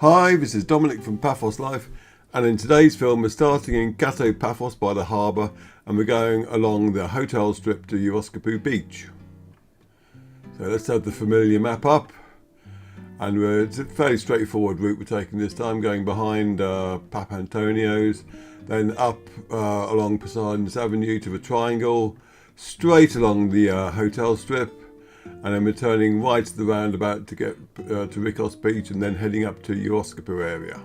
Hi, this is Dominic from Paphos Life, and in today's film we're starting in Kato Paphos by the harbour and we're going along the hotel strip to Geroskipou Beach. So let's have the familiar map up, and it's a fairly straightforward route we're taking this time, going behind Pap Antonio's, then up along Poseidonos Avenue to the Triangle, straight along the hotel strip, and then we're turning right to the roundabout to get to Geroskipou Beach and then heading up to Geroskipou area.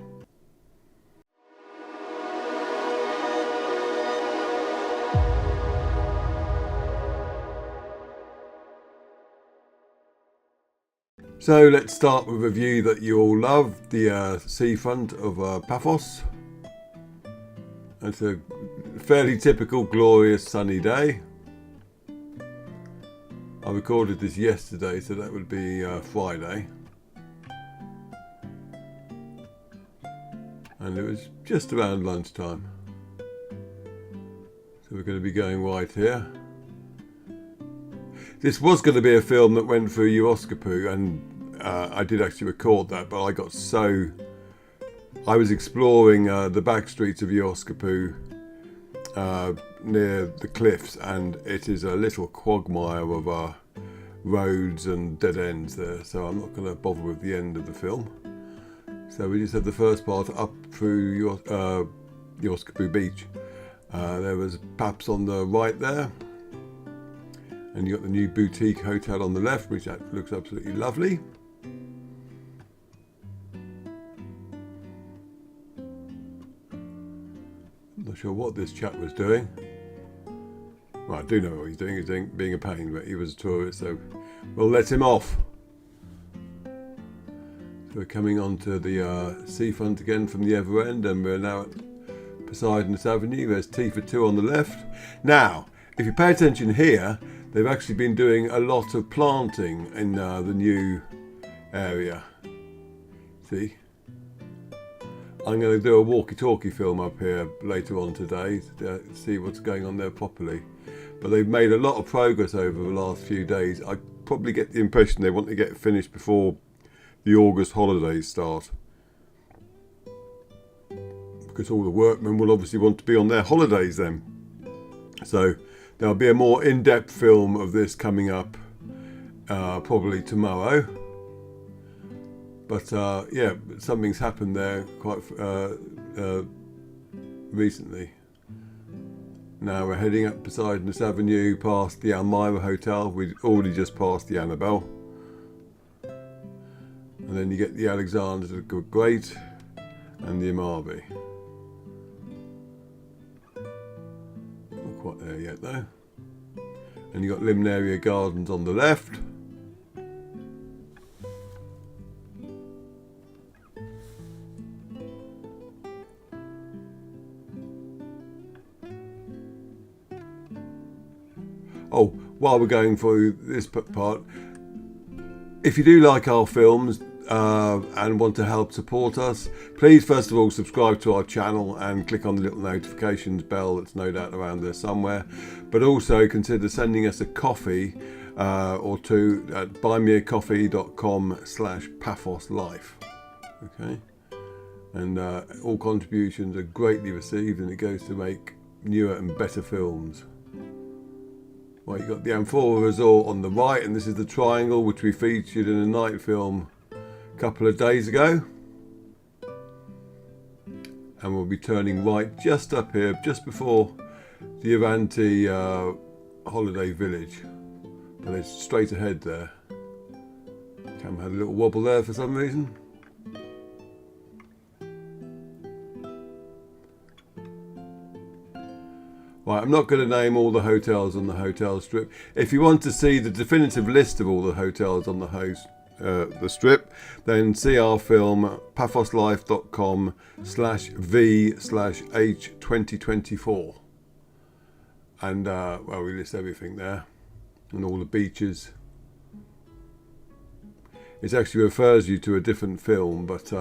So let's start with a view that you all love, the seafront of Paphos. It's a fairly typical glorious sunny day. I recorded this yesterday, so that would be Friday. And it was just around lunchtime. So we're going to be going right here. This was going to be a film that went through Geroskipou, and I did actually record that, but I was exploring the back streets of Geroskipou near the cliffs, and it is a little quagmire of roads and dead ends there, so I'm not going to bother with the end of the film. So we just had the first part up through Geroskipou Beach. There was Paps on the right there, and you got the new boutique hotel on the left, which looks absolutely lovely. Not sure what this chap was doing. Well, I do know what he's doing. He's being a pain, but he was a tourist, so we'll let him off. So we're coming onto the seafront again from the other end, and we're now at Poseidonos Avenue. There's T for 2 on the left. Now, if you pay attention here, they've actually been doing a lot of planting in the new area. See? I'm going to do a walkie-talkie film up here later on today to see what's going on there properly. But they've made a lot of progress over the last few days. I probably get the impression they want to get finished before the August holidays start, because all the workmen will obviously want to be on their holidays then. So there'll be a more in-depth film of this coming up probably tomorrow. But yeah, something's happened there quite recently. Now we're heading up Poseidonos Avenue past the Elmira Hotel. We'd already just passed the Annabelle. And then you get the Alexander the Great and the Amarby. Not quite there yet though. And you got Limnaria Gardens on the left. Oh, while we're going through this part, if you do like our films and want to help support us, please first of all subscribe to our channel and click on the little notifications bell that's no doubt around there somewhere. But also consider sending us a coffee or two at buymeacoffee.com/paphoslife. Okay, and all contributions are greatly received, and it goes to make newer and better films. Well, you've got the Amphora Resort on the right, and this is the Triangle, which we featured in a night film a couple of days ago. And we'll be turning right just up here, just before the Avanti Holiday Village. But it's straight ahead there. Camera had a little wobble there for some reason. Right, I'm not going to name all the hotels on the hotel strip. If you want to see the definitive list of all the hotels on the strip, then see our film paphoslife.com/v/h2024. And well, we list everything there and all the beaches. It actually refers you to a different film, but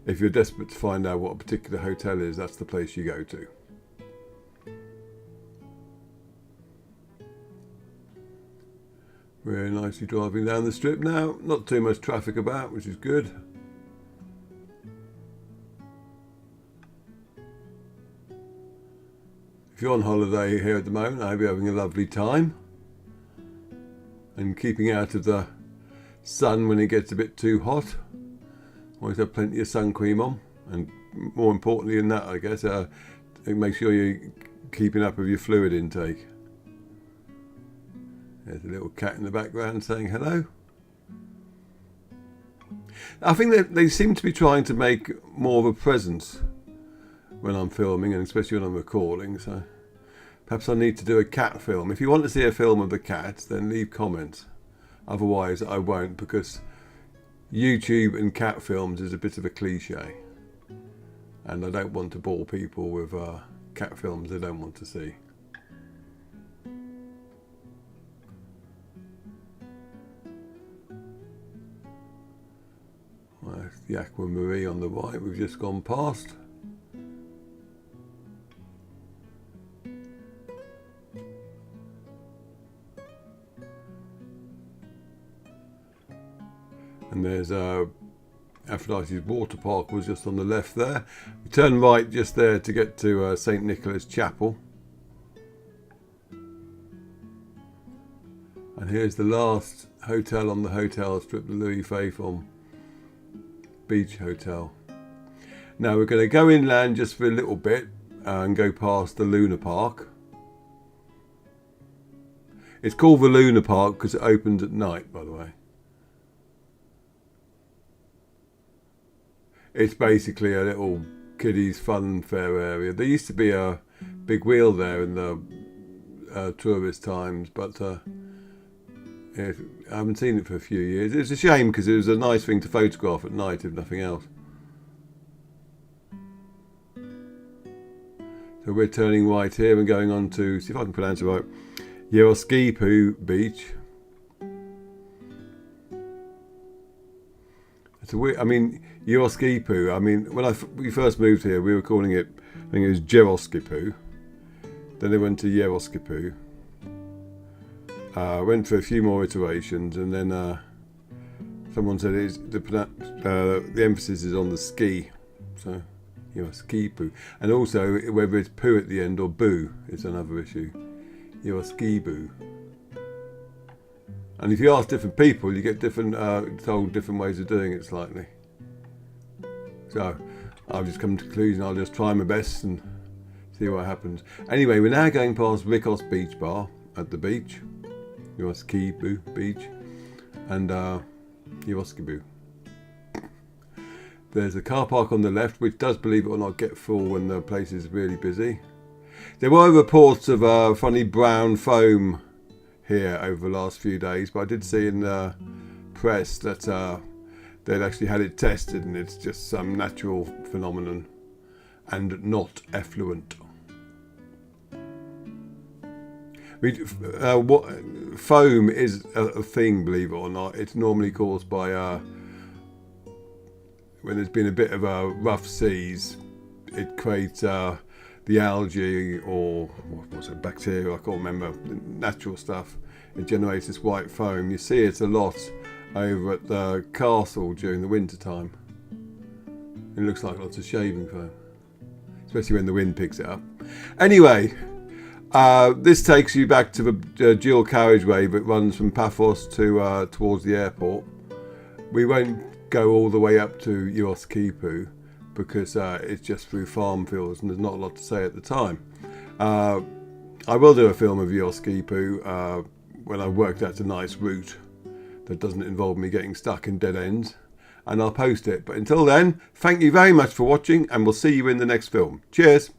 if you're desperate to find out what a particular hotel is, that's the place you go to. Very nicely driving down the strip now. Not too much traffic about, which is good. if you're on holiday here at the moment, I hope you're having a lovely time and keeping out of the sun when it gets a bit too hot. Always have plenty of sun cream on, and more importantly than that, I guess, make sure you're keeping up with your fluid intake. There's a little cat in the background saying hello. I think that they seem to be trying to make more of a presence when I'm filming, and especially when I'm recording, so perhaps I need to do a cat film. If you want to see a film of the cat, then leave comments. Otherwise I won't, because YouTube and cat films is a bit of a cliche, and I don't want to bore people with cat films they don't want to see. Well, that's the Aquamarine on the right we've just gone past. And there's Aphrodite's water park was just on the left there. We turn right just there to get to St. Nicholas Chapel. And here's the last hotel on the hotel strip, the Louis Vuitton Beach Hotel. Now we're going to go inland just for a little bit and go past the Luna Park. It's called the Luna Park because it opens at night, by the way. It's basically a little kiddies fun fair area. There used to be a big wheel there in the tourist times, but I haven't seen it for a few years. It's a shame because it was a nice thing to photograph at night, if nothing else. So we're turning right here and going on to, see if I can pronounce it right, Geroskipou Beach. It's a weird, I mean, Geroskipou, I mean, when we first moved here, we were calling it, I think it was Geroskipou. Then it went to Geroskipou. Went for a few more iterations, and then someone said the emphasis is on the ski. So, Geroskipou. And also, whether it's poo at the end or boo is another issue. Geroskipou. And if you ask different people, you get different told different ways of doing it slightly. So I've just come to the conclusion I'll just try my best and see what happens. Anyway, we're now going past Rikos Beach Bar at the beach, Geroskipou Beach, and Geroskipou. There's a car park on the left, which does, believe it or not, get full when the place is really busy. There were reports of funny brown foam here over the last few days, but I did see in the press that they'd actually had it tested and it's just some natural phenomenon and not effluent. Foam is a thing, believe it or not. It's normally caused by when there's been a bit of a rough seas, it creates the algae or what's it, bacteria, I can't remember, natural stuff. It generates this white foam. You see it a lot over at the castle during the winter time. It looks like lots of shaving foam, especially when the wind picks it up. Anyway, this takes you back to the dual carriageway that runs from Paphos to towards the airport. We won't go all the way up to Geroskipou because it's just through farm fields and there's not a lot to say at the time. I will do a film of Geroskipou when I've worked out a nice route that doesn't involve me getting stuck in dead ends, and I'll post it. But until then, thank you very much for watching, and we'll see you in the next film. Cheers!